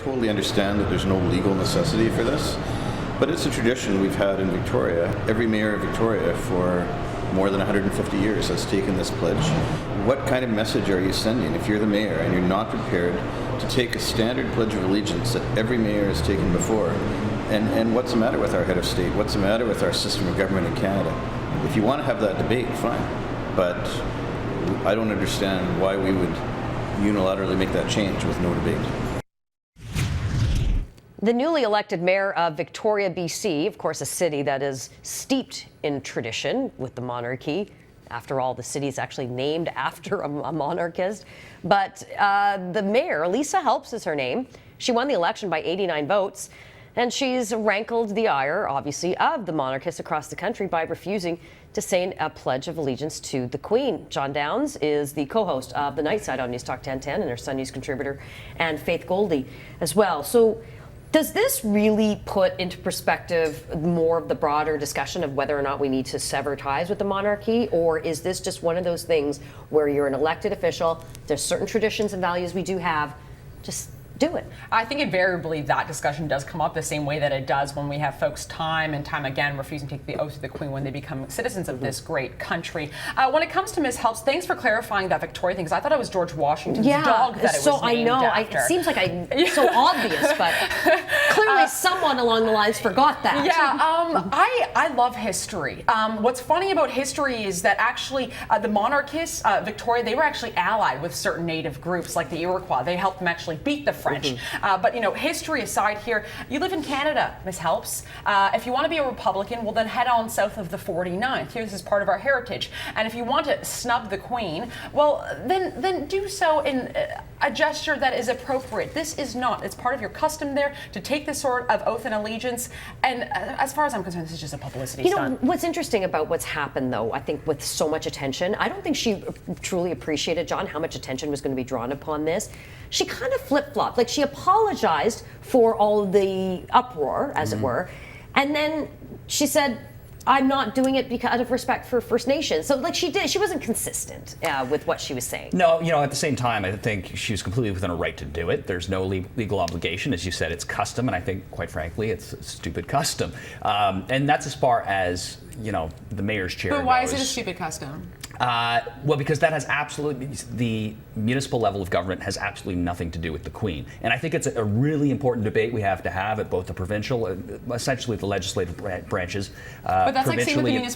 totally understand that there's no legal necessity for this, but it's a tradition we've had in Victoria. Every mayor of Victoria for more than 150 years has taken this pledge. What kind of message are you sending if you're the mayor and you're not prepared to take a standard pledge of allegiance that every mayor has taken before? And what's the matter with our head of state? What's the matter with our system of government in Canada? If you want to have that debate, fine. But I don't understand why we would unilaterally make that change with no debate. The newly elected mayor of Victoria, BC, of course, a city that is steeped in tradition with the monarchy. After all, the city is actually named after a monarchist. But the mayor, Lisa Helps is her name. She won the election by 89 votes. And she's rankled the ire, obviously, of the monarchists across the country by refusing to say a pledge of allegiance to the Queen. John Downs is the co-host of The Nightside on News Talk 1010 and our Sun News contributor, and Faith Goldie as well. So does this really put into perspective more of the broader discussion of whether or not we need to sever ties with the monarchy? Or is this just one of those things where you're an elected official, there's certain traditions and values we do have, just do it? I think invariably that discussion does come up the same way that it does when we have folks time and time again refusing to take the oath of the Queen when they become citizens of this great country. When it comes to Ms. Helps, thanks for clarifying that Victoria thing, because I thought it was George Washington's dog that it was named after. It seems like it's so obvious, but clearly someone along the lines forgot that. Yeah, I love history. What's funny about history is that actually the monarchists, Victoria, they were actually allied with certain native groups like the Iroquois. They helped them actually beat the French. But, you know, history aside here, you live in Canada, Ms. Helps. If you want to be a Republican, well, then head on south of the 49th. Here, this is part of our heritage. And if you want to snub the Queen, well, then do so in a gesture that is appropriate. This is not. It's part of your custom there to take this sort of oath and allegiance. And as far as I'm concerned, this is just a publicity stunt. What's interesting about what's happened, though, I think with so much attention, I don't think she truly appreciated, John, how much attention was going to be drawn upon this. She kind of flip-flopped. Like, she apologized for all of the uproar, as it were, and then she said, I'm not doing it because of respect for First Nations. So, like, she wasn't consistent with what she was saying. No, you know, at the same time, I think she was completely within her right to do it. There's no legal obligation. As you said, it's custom, and I think, quite frankly, it's a stupid custom. And that's as far as, you know, the mayor's chair But why goes. is it a stupid custom? Well, because that has absolutely, the municipal level of government has absolutely nothing to do with the Queen. And I think it's a really important debate we have to have at both the provincial, essentially the legislative branches. But that's like same with the municipal